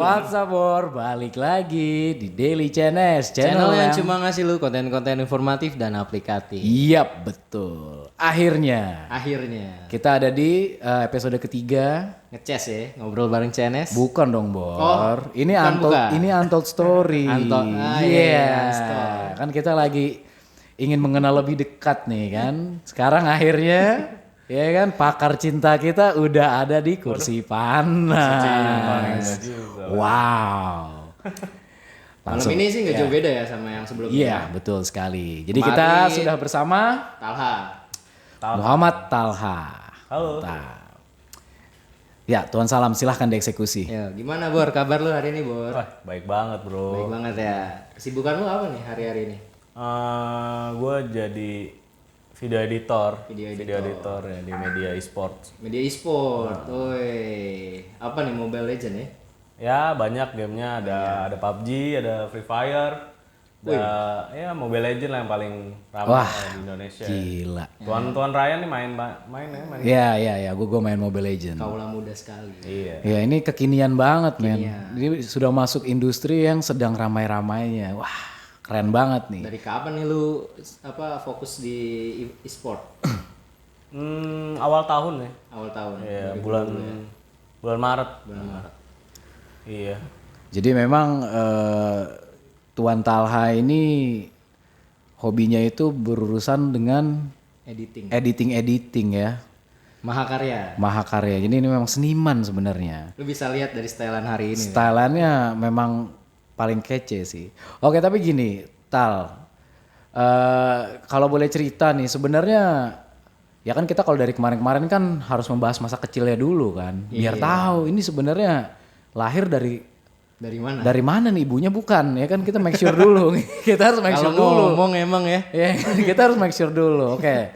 What's up, Bor? Balik lagi di Daily CNS, Channel yang cuma ngasih lu konten-konten informatif dan aplikatif. Iya, betul. Akhirnya kita ada di episode ketiga. Ngeces ya, ngobrol bareng CNS. Bukan dong, Bor. Ini bukan. ini Untold Story. Iya. Kan kita lagi ingin mengenal lebih dekat nih kan. Sekarang akhirnya ya kan pakar cinta kita udah ada di kursi panas. Wow. Malam ini sih nggak jauh beda ya sama yang sebelumnya. Iya, betul sekali. Jadi kita sudah bersama Talha. Muhammad Talha. Halo. Ya, Tuan Salam, silahkan dieksekusi. Ya, gimana Bor? Kabar lu hari ini Bor? Wah, baik banget bro. Baik banget ya. Kesibukan lu apa nih hari-hari ini? Gue jadi video editor ya di media e-sports. Media e-sport. Apa nih Mobile Legend ya? Ya banyak gamenya, ada PUBG, ada Free Fire, ya Mobile Legend lah yang paling ramai di Indonesia. Gila. Tuan Ryan nih main ya. Iya, gue main Mobile Legend. Kaulah muda sekali. Iya. Ya, ini kekinian banget, men. Ini sudah masuk industri yang sedang ramai-ramainya. Wah, keren banget nih. Dari kapan nih lu fokus di e-sport? Awal tahun ya. Awal tahun. Iya, bulan Maret. Iya. Jadi memang Tuan Talha ini hobinya itu berurusan dengan editing ya. Mahakarya. Jadi ini memang seniman sebenarnya. Lu bisa lihat dari stylean hari ini. Styleannya memang paling kece sih. Oke, tapi gini, Tal. Kalau boleh cerita nih, sebenarnya ya kan kita kalau dari kemarin-kemarin kan harus membahas masa kecilnya dulu kan. Biar tahu ini sebenarnya lahir dari mana? Dari mana nih ibunya, bukan ya kan, kita make sure dulu. Kita harus make sure dulu. Kalau ngomong emang ya. Ya, kita harus make sure dulu. Oke.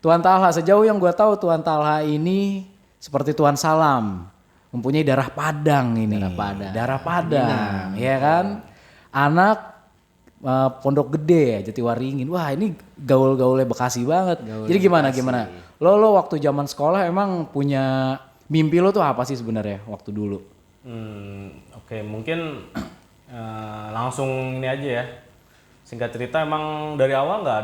Tuan Talha, sejauh yang gue tahu Tuan Talha ini seperti Tuan Salam, mempunyai darah Padang ini. Darah Padang, ya kan? Anak Pondok Gede ya, Jatiwaringin. Wah, ini gaul-gaulnya Bekasi banget. Jadi gimana? Lo waktu zaman sekolah emang punya mimpi lo tuh apa sih sebenarnya waktu dulu? Oke, mungkin langsung ini aja ya. Singkat cerita emang dari awal nggak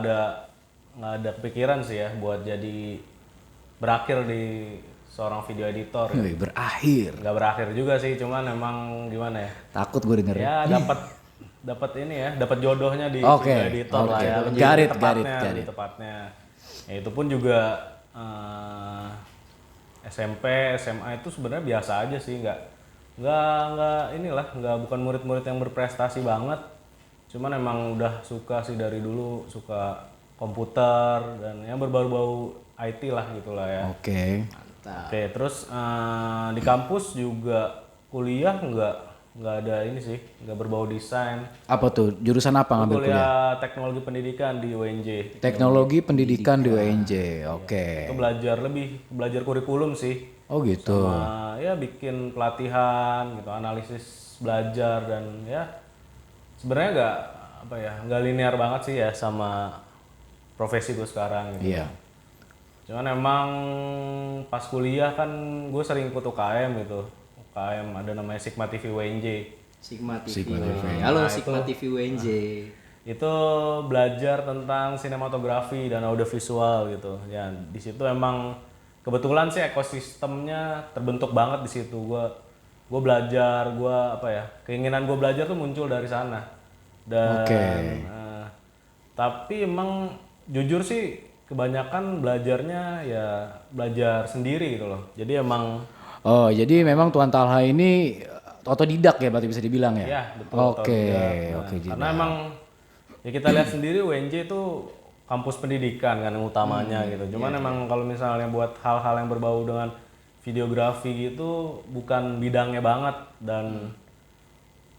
ada kepikiran sih ya buat jadi berakhir di seorang video editor. Berakhir. Nggak berakhir juga sih, cuman emang gimana ya? Takut gue denger. Ya dapat ini ya, dapat jodohnya di video editor lah ya. Garit. Tepatnya. Ya, itu pun juga SMP, SMA itu sebenarnya biasa aja sih, nggak bukan murid-murid yang berprestasi banget. Cuman emang udah suka sih dari dulu, suka komputer dan yang berbau-bau IT lah gitulah ya. Oke. Mantap. Oke, terus di kampus juga kuliah nggak ada ini sih, nggak berbau desain. Apa tuh? Jurusan apa ngambil kuliah? Kuliah teknologi pendidikan di UNJ. Teknologi pendidikan di UNJ. Oke. Itu belajar kurikulum sih. Oh gitu. Sama ya bikin pelatihan gitu, analisis belajar dan ya sebenarnya nggak linear banget sih ya sama profesi gue sekarang gitu. Iya. Cuman emang pas kuliah kan gue sering ikut UKM gitu. UKM ada namanya Sigma TV UNJ. Sigma TV. Halo Sigma TV UNJ. Itu belajar tentang sinematografi dan audiovisual gitu. Ya di situ emang kebetulan sih ekosistemnya terbentuk banget di situ. Gue belajar, keinginan gue belajar tuh muncul dari sana. Dan tapi emang jujur sih kebanyakan belajarnya ya belajar sendiri gitu loh. Jadi emang jadi memang Tuan Talha ini otodidak ya, berarti bisa dibilang ya? Iya, betul. Oke. Karena emang ya kita lihat sendiri UNJ itu kampus pendidikan kan yang utamanya gitu. Cuman emang kalau misalnya buat hal-hal yang berbau dengan videografi gitu bukan bidangnya banget dan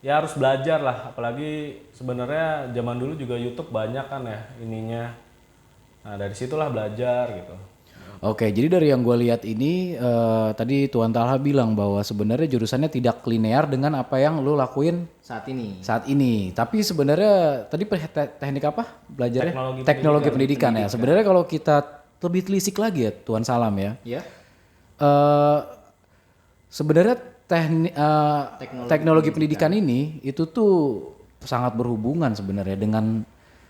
ya harus belajar lah. Apalagi sebenarnya zaman dulu juga YouTube banyak kan ya ininya. Nah dari situlah belajar gitu. Oke, jadi dari yang gue lihat ini tadi Tuan Talha bilang bahwa sebenarnya jurusannya tidak linear dengan apa yang lo lakuin saat ini. Tapi sebenarnya tadi teknik apa belajarnya? Teknologi pendidikan ya. Sebenarnya kalau kita lebih telisik lagi ya Tuan Salam ya. Iya. Sebenarnya teknologi pendidikan ini itu tuh sangat berhubungan sebenarnya dengan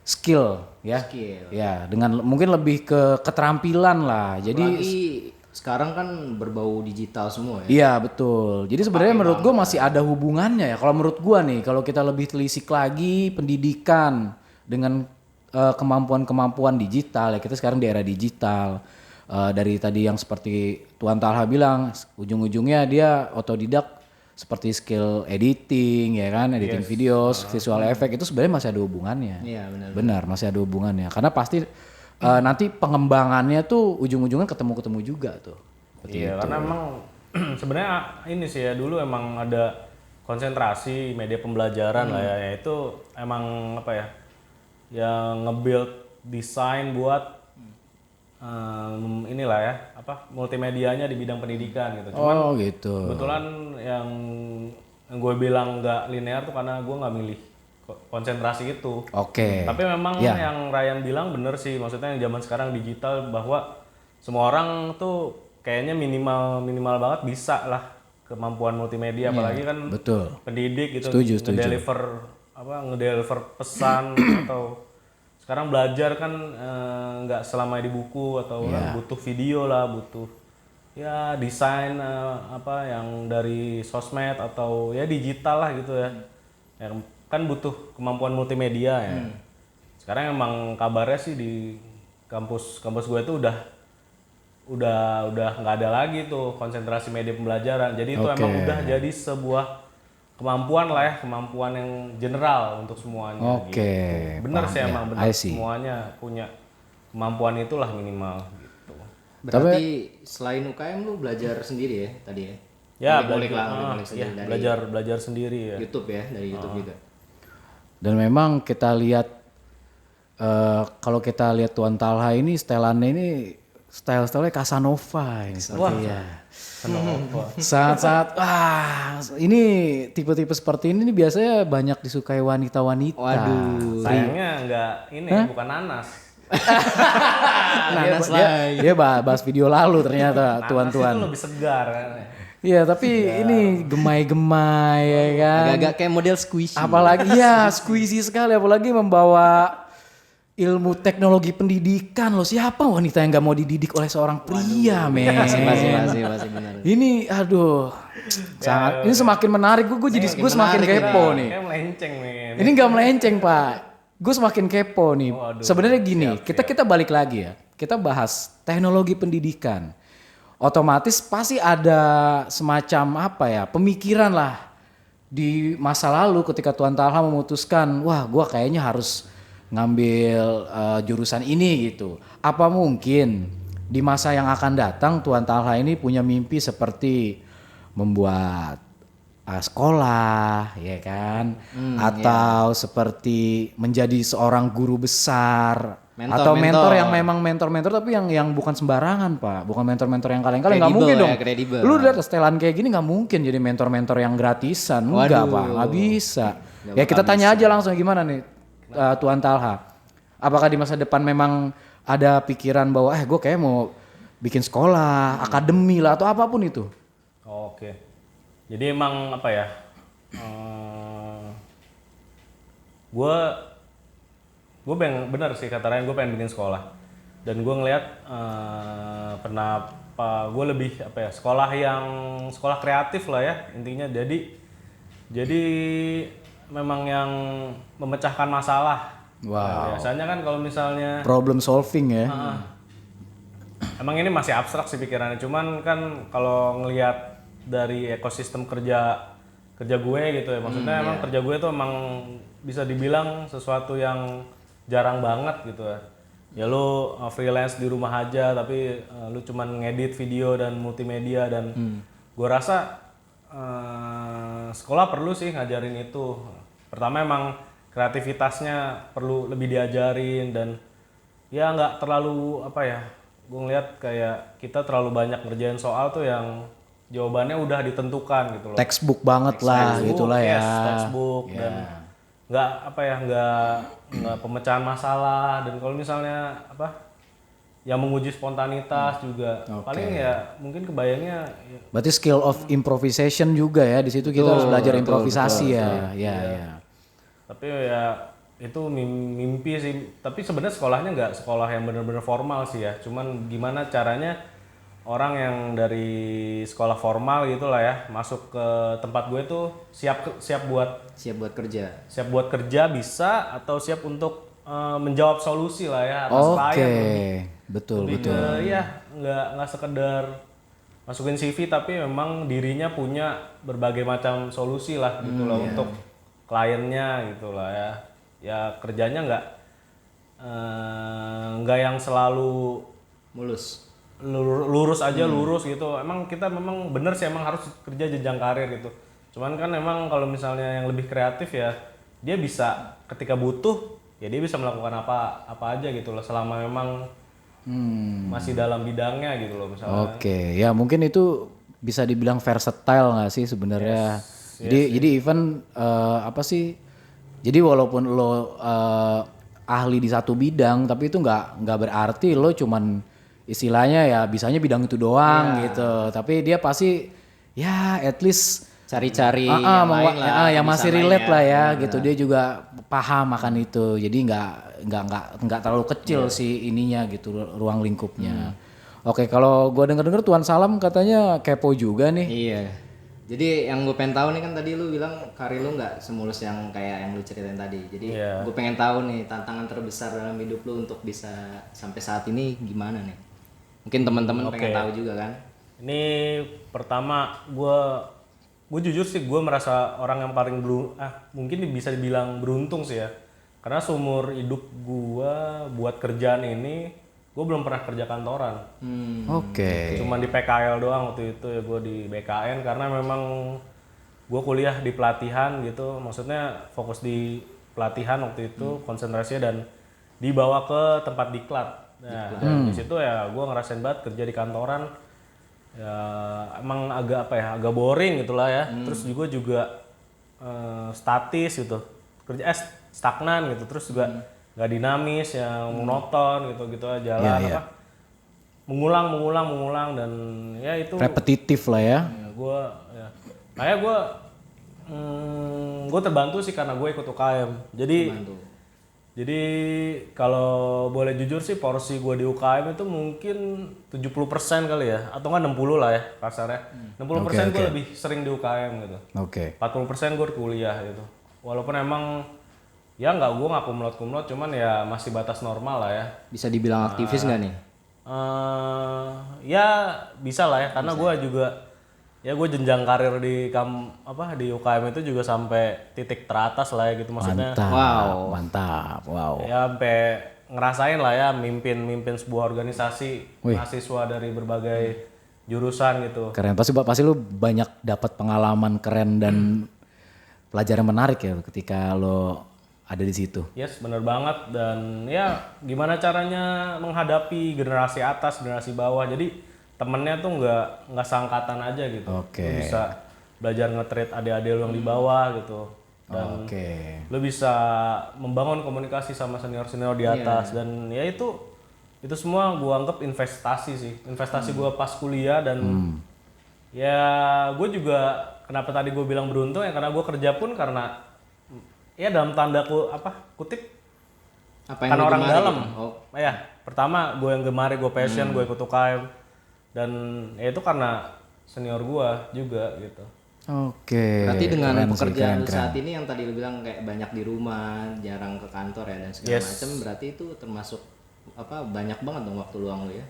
skill ya. Ya, dengan mungkin lebih ke keterampilan lah. Jadi Apalagi sekarang kan berbau digital semua ya. iya betul. Jadi sebenarnya menurut gue masih ada hubungannya ya. Kalau menurut gue nih, kalau kita lebih telisik lagi pendidikan dengan kemampuan-kemampuan digital ya, kita sekarang di era digital. Dari tadi yang seperti Tuan Talha bilang, ujung-ujungnya dia otodidak seperti skill editing ya kan, editing video, visual effect itu sebenarnya masih ada hubungannya. Iya benar. Benar, masih ada hubungannya. Karena pasti nanti pengembangannya tuh ujung-ujungnya ketemu-ketemu juga tuh. Iya, karena emang sebenarnya ini sih ya, dulu emang ada konsentrasi media pembelajaran lah ya, yaitu emang apa ya, yang nge-build desain buat inilah ya, apa multimedianya di bidang pendidikan gitu. Cuman gitu. kebetulan yang gue bilang nggak linear tuh karena gue nggak milih konsentrasi itu. Oke. Tapi memang yang Ryan bilang bener sih, maksudnya yang zaman sekarang digital bahwa semua orang tuh kayaknya minimal banget bisa lah kemampuan multimedia, apalagi kan pendidik gitu, ngedeliver pesan atau sekarang belajar kan nggak selamanya di buku atau kan butuh video lah, butuh ya desain apa yang dari sosmed atau ya digital lah gitu ya. Kan butuh kemampuan multimedia ya. Sekarang emang kabarnya sih di kampus gue itu udah nggak ada lagi tuh konsentrasi media pembelajaran. Jadi itu emang udah jadi sebuah kemampuan lah ya, kemampuan yang general untuk semuanya. Gitu. Bener sih emang bener, semuanya punya kemampuan itulah minimal gitu. Berarti selain UKM lu belajar sendiri ya tadi ya? Ya, belajar sendiri ya. YouTube ya, dari YouTube juga. Dan memang kita lihat kalau kita lihat Tuan Talha ini setelannya ini style-stylenya Casanova ini sepertinya. Sangat-sangat ini tipe-tipe seperti ini biasanya banyak disukai wanita-wanita. Waduh. Sayangnya enggak ini bukan nanas. Nanas lah. Dia bahas video lalu ternyata tuan-tuan. Nanas itu lebih segar. Iya tapi ini gemai-gemai ya kan. Agak-agak kayak model squishy. Apalagi ya squishy sekali, apalagi membawa ilmu teknologi pendidikan loh. Siapa wanita yang gak mau dididik oleh seorang pria, men? Masih benar. Ini aduh, sangat. Ini semakin menarik. Gue semakin kepo nih. Kayak melenceng nih. Ini gak melenceng pak. Gue semakin kepo nih. Sebenarnya gini, kita balik lagi ya. Kita bahas teknologi pendidikan. Otomatis pasti ada semacam apa ya, pemikiran lah di masa lalu ketika Tuan Talha memutuskan, wah gue kayaknya harus ngambil jurusan ini gitu. Apa mungkin di masa yang akan datang Tuan Talha ini punya mimpi seperti membuat sekolah, ya kan? Atau seperti menjadi seorang guru besar, atau mentor yang memang mentor tapi yang bukan sembarangan pak, bukan mentor yang kalian nggak mungkin dong. Lu lihat setelan kayak gini nggak mungkin jadi mentor yang gratisan, enggak pak, nggak bisa. Ya kita tanya aja langsung gimana nih. Tuan Talha, apakah di masa depan memang ada pikiran bahwa gue kayak mau bikin sekolah, akademi lah atau apapun itu? Oke, jadi emang apa ya, gue bener sih kata Ryan, gue pengen bikin sekolah dan gue ngelihat kenapa gue lebih apa ya, sekolah kreatif lah ya intinya, jadi memang yang memecahkan masalah. Wow. Nah, biasanya kan kalau misalnya problem solving ya. Emang ini masih abstrak sih pikirannya, cuman kan kalau ngelihat dari ekosistem kerja gue gitu ya, maksudnya emang kerja gue tuh emang bisa dibilang sesuatu yang jarang banget gitu ya. Ya lu freelance di rumah aja tapi lu cuman ngedit video dan multimedia dan gue rasa sekolah perlu sih ngajarin itu. Pertama emang kreativitasnya perlu lebih diajarin dan ya nggak terlalu apa ya, gue ngeliat kayak kita terlalu banyak ngerjain soal tuh yang jawabannya udah ditentukan gitu loh. Textbook banget lah gitulah ya. Textbook dan nggak apa ya, nggak pemecahan masalah. Dan kalau misalnya apa yang menguji spontanitas juga. Paling ya mungkin kebayangnya Berarti skill of improvisation juga ya, di situ kita harus belajar improvisasi ya. Ya. tapi ya itu mimpi sih. Tapi sebenarnya sekolahnya nggak sekolah yang benar-benar formal sih ya. Cuman gimana caranya orang yang dari sekolah formal gitulah ya masuk ke tempat gue tuh siap buat kerja. bisa atau siap untuk menjawab solusi lah ya atas klien. Betul. Ya nggak sekedar masukin CV tapi memang dirinya punya berbagai macam solusi lah gitu loh untuk kliennya gitu lah ya. Ya kerjanya nggak yang selalu lurus aja lurus gitu. Emang kita memang bener sih emang harus kerja jenjang karir gitu. Cuman kan emang kalau misalnya yang lebih kreatif ya dia bisa ketika butuh ya dia bisa melakukan apa aja gitu loh selama memang masih dalam bidangnya gitu loh misalnya. Ya mungkin itu bisa dibilang versatile nggak sih sebenarnya. Jadi even apa sih? Jadi walaupun lo ahli di satu bidang, tapi itu nggak berarti lo cuman istilahnya ya bisanya bidang itu doang gitu. Tapi dia pasti ya at least Cari-cari yang lain lah, yang masih relate lah ya gitu. Benar. Dia juga paham akan itu. Jadi nggak terlalu kecil sih ininya gitu ruang lingkupnya. Oke, kalau gua dengar Tuan Salam katanya kepo juga nih. Iya. Jadi yang gue pengen tahu nih kan tadi lu bilang karir lu nggak semulus yang kayak yang lu ceritain tadi. Jadi gue pengen tahu nih tantangan terbesar dalam hidup lu untuk bisa sampai saat ini gimana nih? Mungkin teman-teman pengen tahu juga kan? Ini pertama gue jujur sih gue merasa orang yang paling mungkin bisa dibilang beruntung sih ya. Karena seumur hidup gue buat kerjaan ini gue belum pernah kerja kantoran. Cuman di PKL doang waktu itu ya, gue di BKN karena memang gue kuliah di pelatihan gitu, maksudnya fokus di pelatihan waktu itu konsentrasinya dan dibawa ke tempat diklat. Nah di situ ya gue ngerasain banget kerja di kantoran ya emang agak agak boring gitulah ya. Terus juga statis gitu, kerja stagnan gitu, terus juga nggak dinamis, yang monoton gitu aja jalan mengulang dan ya itu repetitif lah ya. Kayak gue terbantu sih karena gue ikut UKM. Jadi kalau boleh jujur sih porsi gue di UKM itu mungkin 70% kali ya, atau nggak 60 lah ya kasarnya. 60% gue lebih sering di UKM gitu. 40% gue kuliah gitu. Walaupun emang ya gue nggak kumlot, cuman ya masih batas normal lah ya. Bisa dibilang aktivis nggak nih? Ya bisa lah ya, karena gue juga ya gue jenjang karir di UKM itu juga sampai titik teratas lah ya gitu maksudnya. Mantap. Ya sampai ngerasain lah ya mimpin sebuah organisasi mahasiswa dari berbagai jurusan gitu. Keren, pasti lu banyak dapat pengalaman keren dan pelajaran menarik ya ketika lo ada di situ. Yes, bener banget. Dan ya gimana caranya menghadapi generasi atas, generasi bawah. Jadi temennya tuh nggak seangkatan aja gitu. Lo bisa belajar nge-treat adik-adik lo yang di bawah gitu. Dan lo bisa membangun komunikasi sama senior-senior di atas. Dan ya itu semua gue anggap investasi sih. Investasi gue pas kuliah dan ya gue juga kenapa tadi gue bilang beruntung ya karena gue kerja pun karena ya dalam tanda kutip apa yang karena orang dalam gitu? ya pertama gue yang gemari, gue passion, gue ikut UKM dan ya itu karena senior gue juga gitu. Berarti dengan pekerjaan saat ini yang tadi lu bilang kayak banyak di rumah, jarang ke kantor ya dan segala macam, berarti itu termasuk banyak banget dong waktu luang lu ya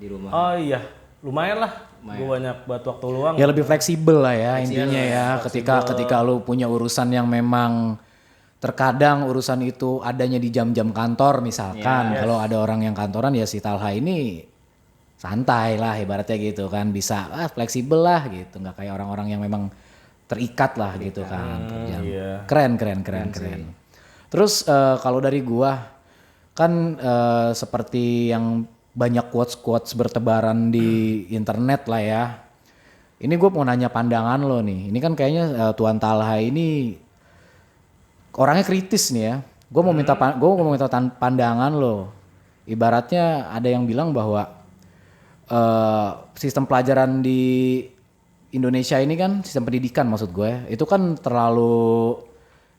di rumah. Oh iya, lumayan lah. Gue banyak buat waktu luang. Ya lebih fleksibel lah ya intinya ya. Ketika lu punya urusan yang memang terkadang urusan itu adanya di jam-jam kantor misalkan. Kalau ada orang yang kantoran ya si Talha ini santai lah ibaratnya gitu kan, bisa fleksibel lah gitu, nggak kayak orang-orang yang memang terikat lah gitu kan kerjaan. Keren. Terus kalau dari gua kan seperti yang banyak quotes bertebaran di internet lah ya. Ini gue mau nanya pandangan lo nih. Ini kan kayaknya Tuan Talha ini orangnya kritis nih ya. Gue mau minta pandangan lo. ibaratnya ada yang bilang bahwa sistem pelajaran di Indonesia ini kan, sistem pendidikan maksud gue, itu kan terlalu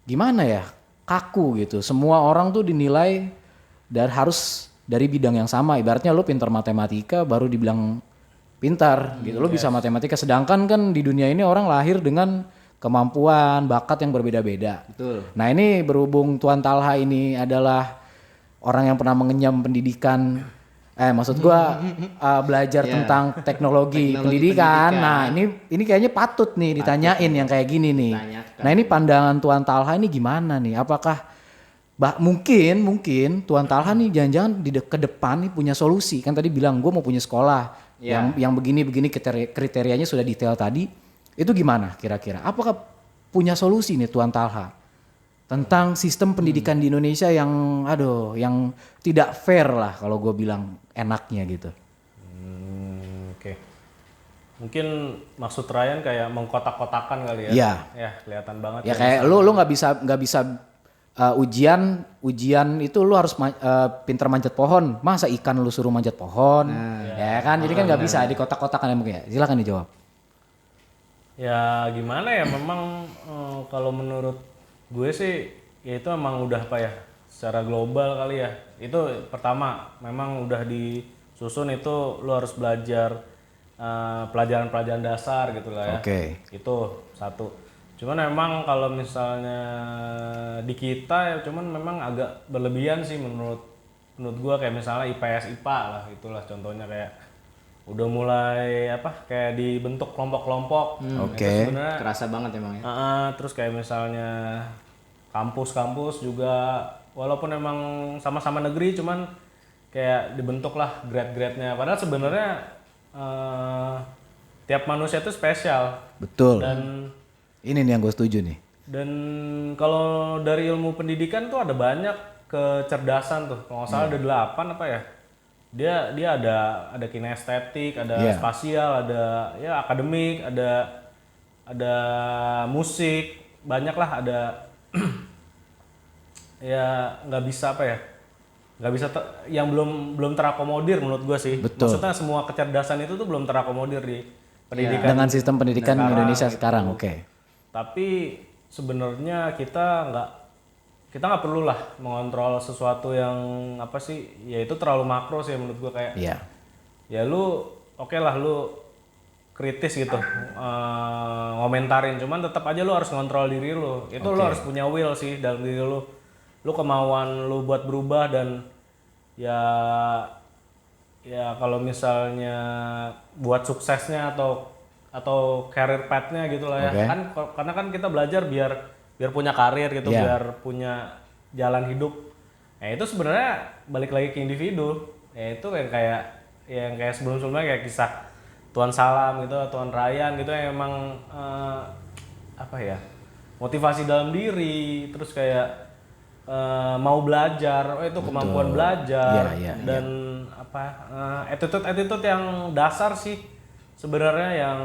gimana ya, kaku gitu. Semua orang tuh dinilai dan harus dari bidang yang sama. Ibaratnya lo pintar matematika baru dibilang pintar gitu. Lo bisa matematika, sedangkan kan di dunia ini orang lahir dengan kemampuan, bakat yang berbeda-beda. Betul. Nah ini berhubung Tuan Talha ini adalah orang yang pernah mengenyam pendidikan, maksud gua belajar tentang teknologi pendidikan. Nah ini kayaknya patut nih ditanyain yang kayak gini nih. Tanyakan. Nah ini pandangan Tuan Talha ini gimana nih? Apakah mungkin Tuan Talha nih jangan-jangan ke depan nih punya solusi? Kan tadi bilang gue mau punya sekolah yang begini-begini kriterianya sudah detail tadi. Itu gimana kira-kira? Apakah punya solusi nih Tuan Talha tentang sistem pendidikan di Indonesia yang yang tidak fair lah kalau gue bilang enaknya gitu? Oke. Mungkin maksud Ryan kayak mengkotak-kotakan kali ya? Iya. Ya kelihatan banget. Ya kayak lu nggak bisa ujian itu lu harus pintar manjat pohon. Masa ikan lu suruh manjat pohon? Ya kan, jadi kan nggak bisa di kotak-kotakan mungkin ya. Silakan dijawab. Ya gimana ya, memang kalau menurut gue sih ya itu emang udah secara global kali ya. Itu pertama memang udah disusun itu lu harus belajar pelajaran-pelajaran dasar gitu lah ya. Oke. Itu satu. Cuman memang kalau misalnya di kita ya cuman memang agak berlebihan sih menurut gua, kayak misalnya IPS IPA lah, itulah contohnya kayak udah mulai kayak dibentuk kelompok-kelompok. Oke. Sebenarnya Kerasa banget emang ya. terus kayak misalnya kampus-kampus juga walaupun emang sama-sama negeri cuman kayak dibentuk lah grade-grade-nya, padahal sebenarnya tiap manusia itu spesial. Betul. Dan ini nih yang gue setuju nih. Dan kalau dari ilmu pendidikan tuh ada banyak kecerdasan tuh. Kalau nggak salah ada 8 ya. Dia ada kinestetik, ada spasial, ada ya akademik, ada musik, banyak lah, ada ya nggak bisa nggak bisa yang belum terakomodir menurut gue sih. Betul. Maksudnya semua kecerdasan itu tuh belum terakomodir di pendidikan. Dengan sistem pendidikan Indonesia sekarang, oke. Tapi sebenarnya kita nggak perlu lah mengontrol sesuatu yang ya itu terlalu makro sih menurut gua, kayak ya lu oke lah lu kritis gitu ngomentarin, cuman tetap aja lu harus ngontrol diri lu. Itu lu harus punya will sih dalam diri lu kemauan lu buat berubah. Dan ya kalau misalnya buat suksesnya atau career path-nya gitu lah ya. Kan karena kan kita belajar biar punya karir gitu, biar punya jalan hidup. Itu sebenarnya balik lagi ke individu. Itu yang kayak sebelum-sebelumnya kayak kisah Tuan Salam gitu, Tuan Ryan gitu, yang emang motivasi dalam diri, terus kayak mau belajar, itu kemampuan belajar. Dan attitude yang dasar sih sebenarnya, yang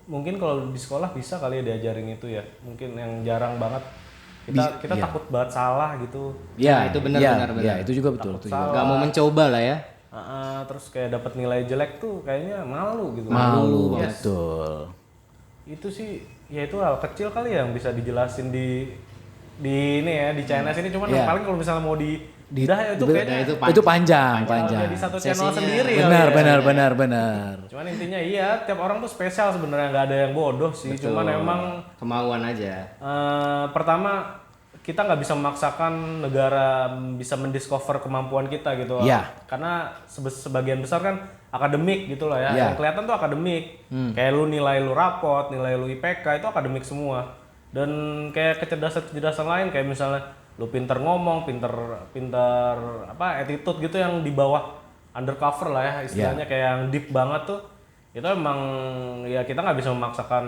mungkin kalau di sekolah bisa kali ya diajarin itu ya, mungkin yang jarang banget kita takut banget salah gitu. Iya, itu benar. Iya, itu juga betul. Gak mau mencoba lah ya. Terus kayak dapat nilai jelek tuh kayaknya malu gitu. Malu, betul. Itu sih ya itu hal kecil kali ya yang bisa dijelasin di ini ya, di CNS ini. Cuman paling kalau misalnya mau itu panjang. Jadi satu channel sendiri. Benar. Cuman intinya tiap orang tuh spesial sebenarnya, nggak ada yang bodoh sih. Betul. Cuman emang kemauan aja. Pertama kita nggak bisa memaksakan negara bisa mendiscover kemampuan kita gitu. Karena sebagian besar kan akademik gitu lah ya. Yang kelihatan tuh akademik. Kayak nilai lu rapot, nilai lu IPK itu akademik semua. Dan kayak kecerdasan lain kayak misalnya lu pinter ngomong, pinter attitude gitu yang di bawah undercover lah ya istilahnya, kayak yang deep banget tuh. Itu emang ya kita nggak bisa memaksakan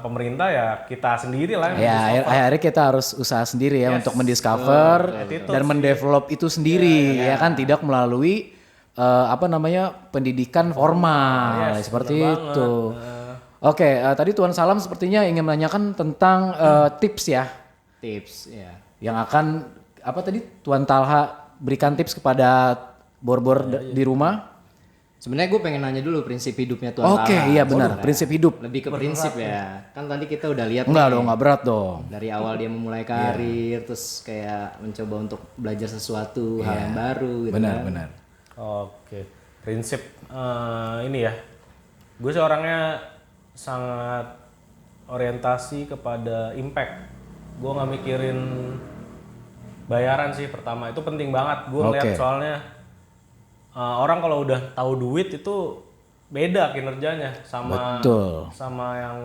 pemerintah, ya kita sendiri lah yang akhirnya kita harus usaha sendiri ya untuk mendiscover dan mendevelop itu sendiri ya kan, tidak melalui pendidikan formal seperti itu. Oke, tadi Tuan Salam sepertinya ingin menanyakan tentang tips ya. Tips ya. Yang akan tadi Tuan Talha berikan tips kepada bor-bor di rumah. Sebenarnya gue pengen nanya dulu prinsip hidupnya Tuan Tala. Oke, iya benar, prinsip hidup. Lebih ke prinsip ya. Kan tadi kita udah lihat Enggak nih, dong, enggak berat dong. dari awal dia memulai karir, terus kayak mencoba untuk belajar sesuatu hal yang baru gitu Benar, kan. benar. Oke, prinsip ini ya. Gue sih orangnya sangat orientasi kepada impact. Gue nggak mikirin bayaran sih pertama, itu penting banget. Gue ngeliat soalnya orang kalau udah tahu duit itu beda kinerjanya sama yang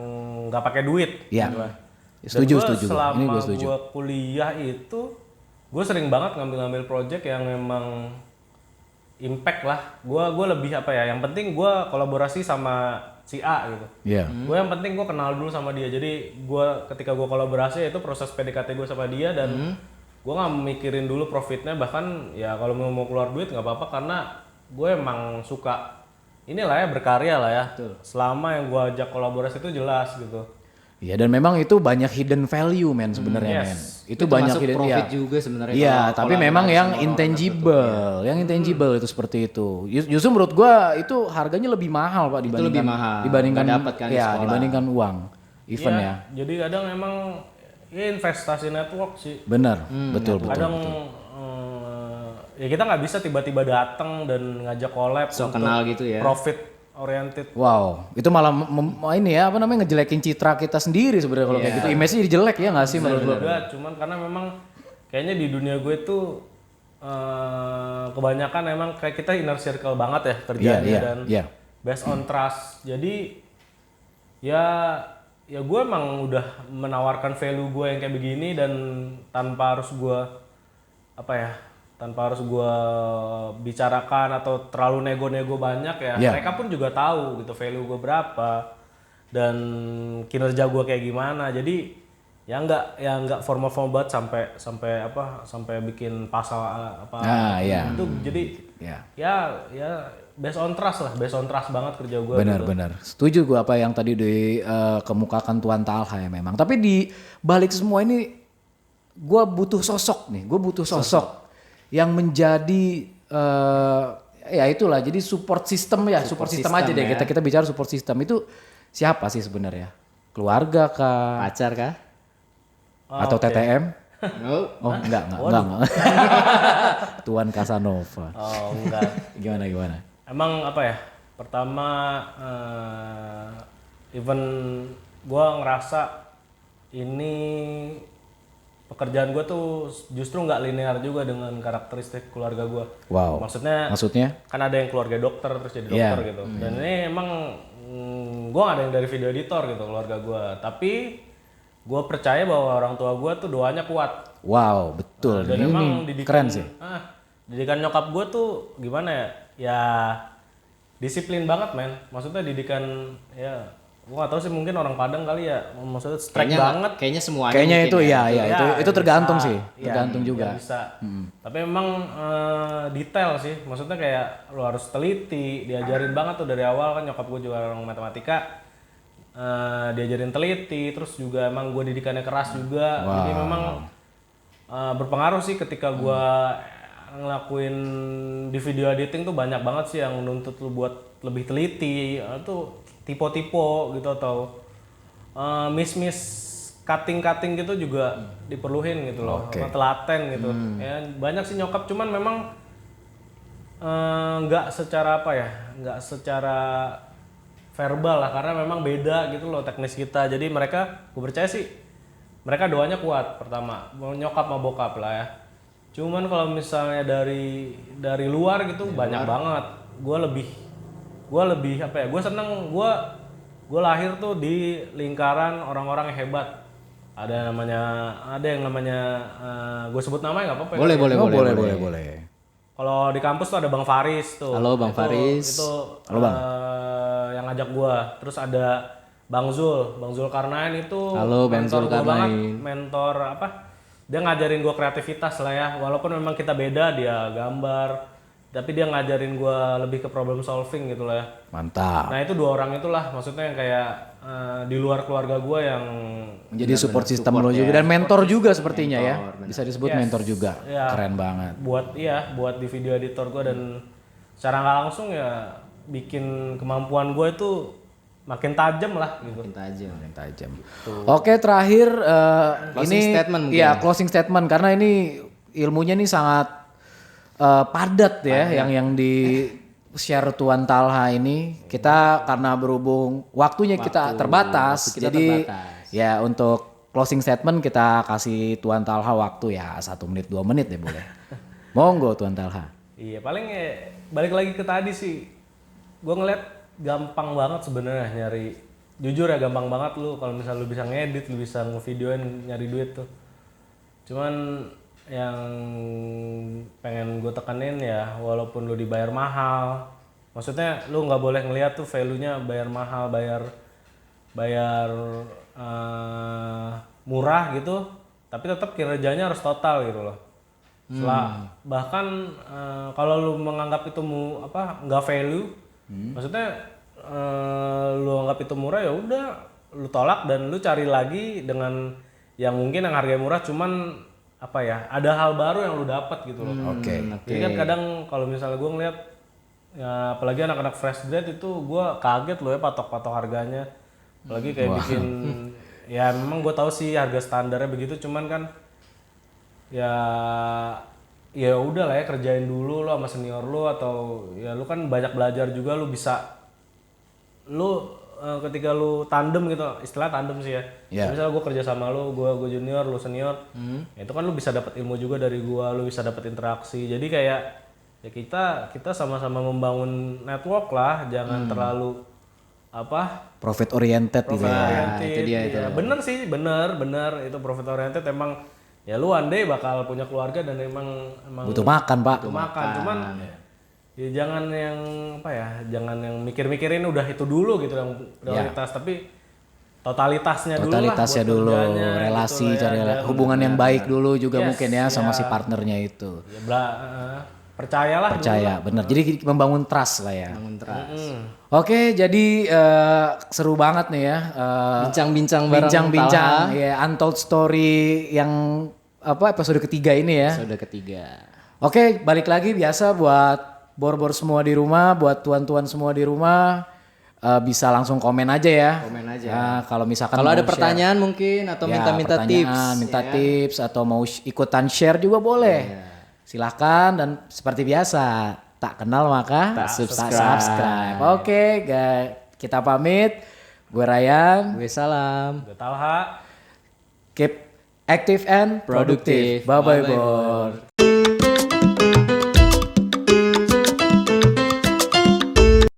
nggak pakai duit. Iya. Gitu. Setuju. Selama Ini gue setuju. gue kuliah itu, gue sering banget ngambil project yang memang impact lah. Gue lebih apa ya? Yang penting gue kolaborasi sama si A gitu. Iya. Gue yang penting gue kenal dulu sama dia. Jadi gue ketika gue kolaborasi itu proses PDKT gue sama dia dan gue nggak mikirin dulu profitnya. Bahkan ya kalau mau keluar duit nggak apa-apa karena gue emang suka inilah ya berkarya lah ya. Selama yang gue ajak kolaborasi itu jelas gitu. Iya, dan memang itu banyak hidden value men sebenarnya men. Itu banyak masuk hidden profit juga sebenarnya. Iya, kalau tapi memang kolaborasi yang sama orang intangible, yang intangible itu seperti itu. Justru menurut gua itu harganya lebih mahal Pak dibandingkan lebih mahal. dibandingkan Nggak dapet kan di ya, sekolah. dibandingkan uang event ya. Jadi kadang emang ya investasi network sih. Benar, betul. Kadang ya kita nggak bisa tiba-tiba datang dan ngajak collab So untuk kenal gitu ya. profit oriented. Wow, itu malah ini ya apa namanya ngejelekin citra kita sendiri sebenarnya kalau kayak gitu. Image-nya jadi jelek ya nggak sih menurut lo? Enggak, cuman karena memang kayaknya di dunia gue tuh kebanyakan emang kayak kita inner circle banget ya kerjanya dan based on trust. Jadi ya gue emang udah menawarkan value gue yang kayak begini dan tanpa harus gue bicarakan atau terlalu nego-nego banyak ya. Mereka pun juga tahu gitu value gue berapa dan kinerja gue kayak gimana. Jadi ya nggak formal banget sampai bikin pasal itu. Jadi ya based on trust banget kerja gue. Benar. Setuju gue apa yang tadi dikemukakan Tuan Talha ya memang. Tapi di balik semua ini gue butuh sosok yang menjadi ya itulah jadi support system ya, support system aja deh ya. kita bicara support system itu siapa sih sebenarnya? Keluarga kah? Pacar kah? Atau TTM? Oh enggak. Tuan Casanova. Oh enggak. Gimana? Emang apa ya? Pertama even gue ngerasa ini pekerjaan gue tuh justru nggak linear juga dengan karakteristik keluarga gue. Wow. Maksudnya kan ada yang keluarga dokter terus jadi dokter gitu. Dan ini emang gue nggak ada yang dari video editor gitu keluarga gue. Tapi gue percaya bahwa orang tua gue tuh doanya kuat. Wow, betul. Dan ini emang didikan, keren sih. Didikan nyokap gue tuh gimana ya? Ya disiplin banget men. Maksudnya didikan ya gue gak tahu sih mungkin orang Padang kali ya, maksudnya strike banget. Kayaknya semuanya. Kayaknya itu ya. Itu tergantung bisa, sih, tergantung juga. Ya bisa. Tapi memang detail sih, maksudnya kayak lo harus teliti, diajarin banget tuh dari awal kan nyokap gue juga orang matematika, diajarin teliti, terus juga emang gue didikannya keras juga, jadi memang berpengaruh sih ketika gue ngelakuin di video editing tuh banyak banget sih yang nuntut lo buat lebih teliti, itu tipe-tipe gitu atau miss cutting gitu juga diperluin gitu loh, telaten gitu. Ya banyak sih nyokap, cuman memang nggak secara verbal lah karena memang beda gitu loh teknis kita. Jadi mereka, gue percaya sih mereka doanya kuat pertama, mau nyokap mau bokap lah ya. Cuman kalau misalnya dari luar gitu banyak banget. Gue lebih apa ya? Gue seneng gue lahir tuh di lingkaran orang-orang yang hebat. Ada yang namanya gue sebut namanya nggak apa-apa. Boleh. Kalau di kampus tuh ada Bang Faris tuh. Halo Bang Faris. Itu Halo, Bang. yang ngajak gue. Terus ada Bang Zul Karnain itu. Halo Bang Zul Karnain. Mentor apa? Dia ngajarin gue kreativitas lah ya. Walaupun memang kita beda, dia gambar, tapi dia ngajarin gue lebih ke problem solving gitu lah ya. Mantap. Nah itu 2 orang itulah maksudnya yang kayak di luar keluarga gue yang Menjadi support system lo juga dan mentor juga sepertinya ya. Bisa disebut mentor juga. Ya. Keren banget. Buat di video editor gue dan secara nggak langsung ya bikin kemampuan gue itu makin tajam lah gitu. Makin Tajam. Oke, terakhir Closing ini statement mungkin ya closing statement karena ini ilmunya nih sangat padat ya yang di share Tuan Talha ini. Kita karena berhubung waktunya kita terbatas, jadi ya untuk closing statement kita kasih Tuan Talha waktu ya 1 menit 2 menit deh boleh. Monggo Tuan Talha. Iya paling ya balik lagi ke tadi sih, gue ngeliat gampang banget sebenarnya nyari, jujur ya gampang banget lu kalau misal lu bisa ngedit, lu bisa ngevideoin nyari duit tuh. Cuman yang pengen gue tekenin ya walaupun lu dibayar mahal, maksudnya lu nggak boleh ngeliat tuh value-nya bayar mahal, bayar murah gitu, tapi tetap kinerjanya harus total gitu loh. Bahkan kalau lu menganggap itu nggak value, maksudnya lu anggap itu murah ya udah lu tolak dan lu cari lagi dengan yang mungkin yang harganya murah cuman ada hal baru yang lu dapat gitu loh. Jadi kan kadang kalau misalnya gue ngeliat ya apalagi anak-anak fresh grad itu gue kaget loh ya patok-patok harganya, apalagi kayak bikin ya memang gue tahu sih harga standarnya begitu, cuman kan ya udah lah ya kerjain dulu lo sama senior lo, atau ya lu kan banyak belajar juga, lu bisa ketika lu tandem gitu, istilah tandem sih ya. Misalnya gue kerja sama lu, gue junior, lu senior, ya itu kan lu bisa dapat ilmu juga dari gue, lu bisa dapat interaksi. Jadi kayak ya kita sama-sama membangun network lah, jangan terlalu Profit oriented gitu ya. Itu dia itu. Ya, bener sih, bener itu profit oriented. Emang ya lu one day bakal punya keluarga dan emang Butuh makan, Pak. butuh makan. Cuman ya jangan yang jangan yang mikir-mikirin udah itu dulu gitu yang prioritas, tapi totalitasnya dulu lah, buat relasi, gitu cari ya, hubungan yang baik dulu juga mungkin ya sama si partnernya itu. Ya, percayalah Percaya, bener. Jadi membangun trust lah ya. Bangun trust. Oke, jadi seru banget nih ya. Bincang-bincang bareng Bincang-bincang ya Untold Story yang episode ketiga ini ya. Episode ketiga. Oke, balik lagi biasa buat bor-bor semua di rumah, buat tuan-tuan semua di rumah, bisa langsung komen aja ya. Komen aja. Nah, kalau misalkan Kalau ada mau pertanyaan mungkin atau share, minta-minta tips. minta tips atau mau ikutan share juga boleh. Silahkan, dan seperti biasa tak kenal maka tak subscribe. Oke, kita pamit. Gue Ryan. Gue Salam. Gue Talha. Keep active and productive. Bye bye, Bor.